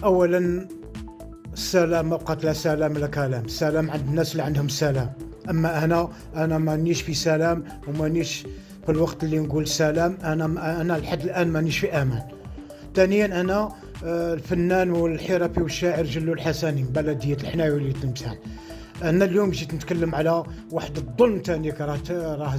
اولا السلام ما بقات لا سلام لا كلام. السلام عند الناس اللي عندهم السلام، اما انا مانيش في سلام ومانيش في الوقت اللي نقول سلام. انا لحد الان مانيش في امان. ثانيا انا الفنان والحرفي والشاعر جلو الحسني من بلديه الحناوي ولية المسان. انا اليوم جيت نتكلم على واحد الظلم ثاني، راه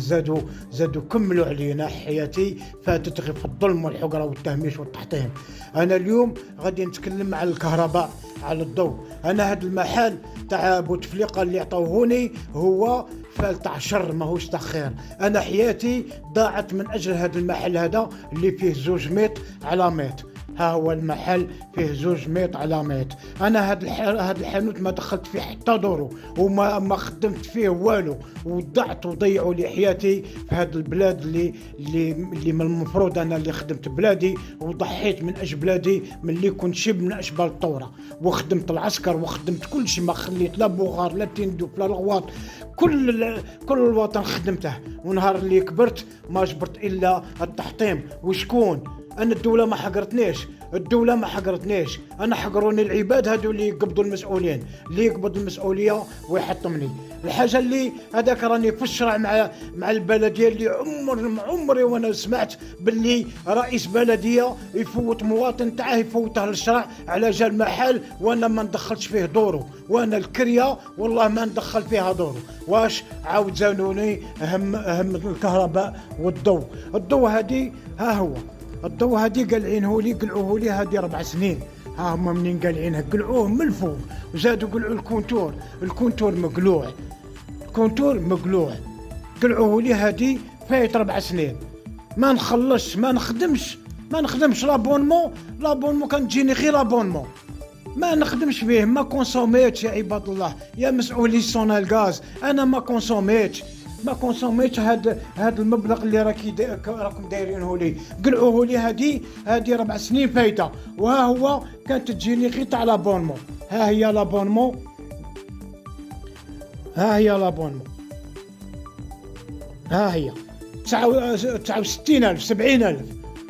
زادوا كملوا علينا. حياتي فاتت غير في الظلم والحقره والتهميش والتحطيم. انا اليوم غادي نتكلم على الكهرباء، على الضوء. انا هذا المحل تاع بوتفليقه اللي عطاوهوني هو فال تاع شر ماهوش تاع خير. انا حياتي ضاعت من اجل هذا المحل هذا اللي فيه 2 متر على متر. ها هو المحل فيه 2 متر على متر. انا هاد الحانوت ما دخلت فيه حتى دورو وما خدمت فيه والو، وضعت وضيعوا لي حياتي في هاد البلاد اللي من المفروض انا اللي خدمت بلادي وضحيت من اجل بلادي من اللي كنت شب من اشبال الطوره، وخدمت العسكر وخدمت كل شيء، ما خليت لا بوغار لا تندوف لا الغواط. كل الوطن خدمته. ونهار اللي كبرت ما جبرت الا التحطيم. وشكون؟ انا الدوله ما حقرتنيش. انا حقروني العباد هذو اللي يقبضوا المسؤولين، اللي يقبض المسؤوليه ويحطمني. الحاجه اللي هذاك راني في الشرع مع البلديه اللي عمري وانا سمعت باللي رئيس بلديه يفوت مواطن تاعه يفوته للشرع على جال محل وانا ما ندخلش فيه دوره. وانا الكريه والله ما ندخل فيها دوره. واش عاود زانوني اهم الكهرباء والضوء. الضوء هذه ها هو الضوء هذه قلعوه لي هذه 4 سنين. ها هما منين قلعينها؟ قلعوه من الفوق وزادوا قلعوا الكونتور مقلوع. قلعوه لي هذه فايت 4 سنين. ما نخلصش ما نخدمش لابونمون كان تجيني غير لابونمون ما نخدمش فيه. ما كونسوميتش يا عباد الله، يا مسؤولي سونال غاز. انا ما كونسوميتش هاد المبلغ اللي راكم دايرينه لي. قلعوه لي هذه 4 سنين فايته. وها هو كانت تجيني غير تاع لابونمون. ها هي لابونمون 69,000 70,000.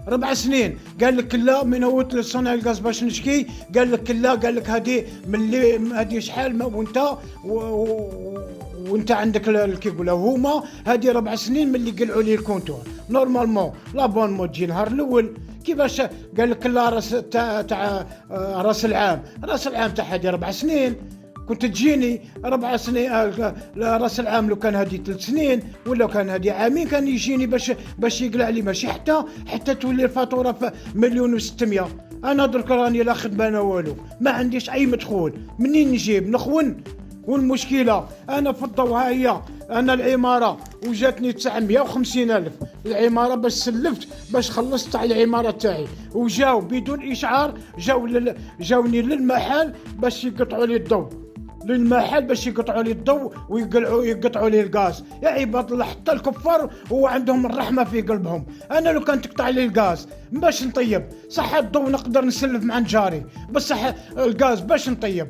4 سنين قال لك لا من هوت للصنع الغاز باش نشكي. قال لك لا، قال لك هذه من اللي هذه شحال وانت عندك كي يقولوا هما هذه 4 سنين من اللي قلعوا لي الكونتور. نورمالمون لابونمون تجي نهار الاول. كيفاش؟ قال لك لا راس العام تاع هذه 4 سنين. كنت تجيني 4 سنين راس العام. لو كان هذه 3 سنين ولا كان هذه عامين كان يجيني باش يقلع لي. ماشي حتى تولي الفاتوره في 1,600,000. انا درك راني لا خدمه انا والو، ما عنديش اي مدخول. منين نجيب؟ نخون. والمشكله انا في الضوء ها هي انا العماره وجاتني 950,000 العماره باش سلفت باش خلصت على العماره تاعي. وجاو بدون اشعار جاوني للمحل باش يقطعوا لي الضوء. ويقطعوا لي الغاز. يا عباد الله حتى الكفار هو عندهم الرحمه في قلبهم. انا لو كان تقطع لي الغاز باش نطيب، صح الضوء نقدر نسلف مع نجاري، بس صح الغاز باش نطيب.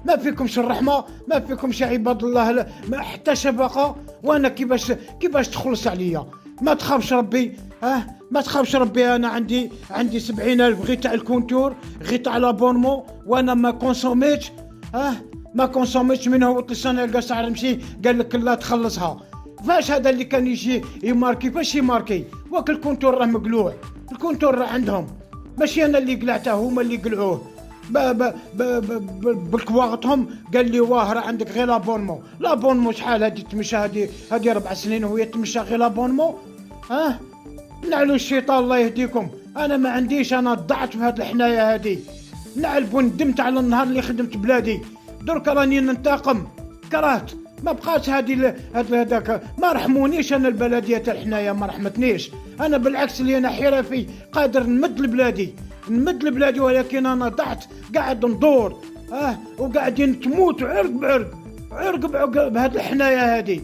ما فيكمش الرحمه، ما فيكمش يا عباد الله حتى شفقه. وانا كيفاش تخلص عليا؟ ما تخافش ربي. ما تخافش ربي. انا عندي 70,000 غير تاع الكونتور غير تاع لابونمون. وانا ما كونسوميتش منه. وطلسنا لقى سعر مشي قال لك لا تخلصها. فاش هذا اللي كان يجي يماركي؟ فاش يماركي؟ وك الكونتور راه مقلوع. الكونتور راه عندهم، ماشي انا اللي قلعته، هما اللي قلعوه بالكواغطهم. قال لي واه راه عندك غير لابونمون شحال هذه تمشى؟ هذه 4 سنين وهي تمشى غير لابونمون. نعلو الشيطان الله يهديكم. انا ما عنديش، انا ضعت في هذه الحنايه هذه. نعلب وندمت على النهار اللي خدمت بلادي. درك راني ننتقم، كرهت. ما بقاش هذاك. ما رحمونيش انا البلديه تاع الحنايه ما رحمتنيش. انا بالعكس اللي انا حرفي قادر نمد لبلادي ولكن انا ضعت قاعد ندور. وقاعدين تموت عرق بعرق بهذه الحنايه هذه.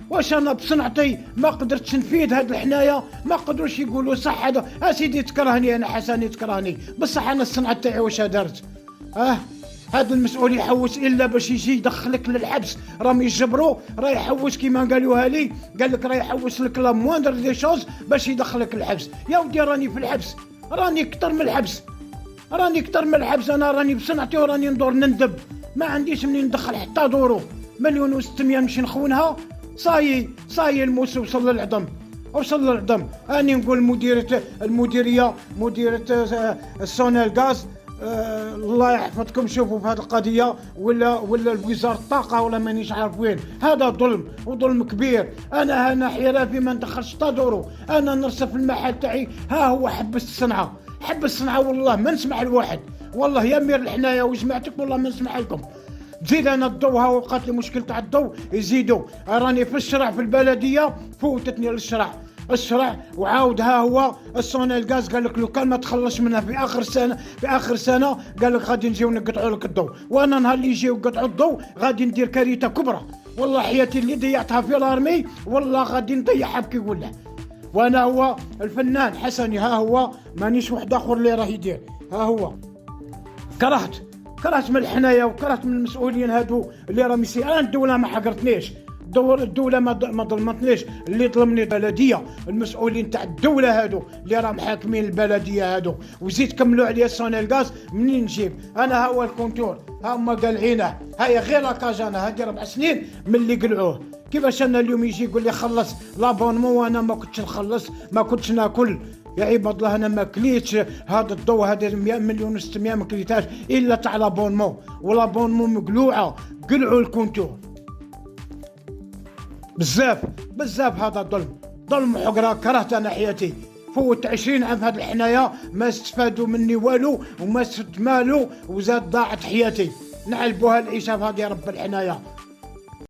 واش انا بصنعتي ما قدرتش نفيد هذه الحنايه؟ ما قدروش يقولوا صح هذا اسيدي تكرهني انا حسني تكرهني، بصح انا الصنعه تاعي واش درت؟ هذا المسؤول يحوس الا باش يجي يدخلك للحبس. راهم يجبروا راه يحوس كيما قالوها لي. قال لك راه يحوس لك لا موندر دي شوز باش يدخلك للحبس. يا ودي راني في الحبس، راني اكثر من الحبس. راني كتر من الحبس، انا راني بصنعتي وراني ندور نندب، ما عنديش منين ندخل حتى دورو. 1,600,000 نمشي نخونها، صاي الموس وصل للعظم، اني نقول المديريه مديرة السونيل غاز، الله يحفظكم، شوفوا في هذه القضيه، ولا وزاره الطاقه ولا مانيش عارف وين. هذا ظلم وظلم كبير. انا حرافي ما ندخلش تدورو، انا نرصف المحل تاعي، ها هو حبس الصنعه والله ما نسمح لواحد، والله يا مير الحنايه وجماعتك والله ما نسمح لكم. تزيد انا الضو، ها وقعت لي مشكل تاع الضو، يزيدوا راني في الشرع في البلديه، فوتتني الشرع وعاود ها هو السونيل غاز قال لك لو كان ما تخلصش منها في اخر سنه قال لك غادي نجيو نقطعوا لك الضو، وانا نهار اللي يجيو يقطعوا الضو غادي ندير كارثه كبرى، والله حياتي اللي ضيعتها في الارمي والله غادي نضيعها بكي يقول. وانا هو الفنان حسني، ها هو مانيش واحد اخر اللي راه يدير، ها هو كرهت من الحنايه وكرهت من المسؤولين هادو اللي راهم يسير. انا الدوله ما حقرتنيش، الدوله ما ظلمتنيش، اللي ظلمني البلديه، المسؤولين تاع الدوله هادو اللي راهم حاكمين البلديه هادو، وزيد كملوا عليا السونيل غاز. منين نجيب انا؟ ها هو الكونتور، ها هما قالعينه، هاي غير لاكاجانا، هادي 4 سنين من اللي قلعوه. كيفاش انا اليوم يجي يقول لي خلص لابونمون وانا ما كنتش نخلص، ما كنتش ناكل؟ يا عباد الله انا ما كليتش هذا الضو، هذا 1,600,000 ما كليتهاش الا تاع لابونمون، ولابونمون مقلوعه، قلعوا الكونتور. بزاف هذا ظلم وحقره. كرهت انا حياتي، فوت 20 عام في هذه الحنايه ما استفادوا مني والو وما استفدت مالو، وزاد ضاعت حياتي. نعلبوها العيشه في هذه رب الحنايه.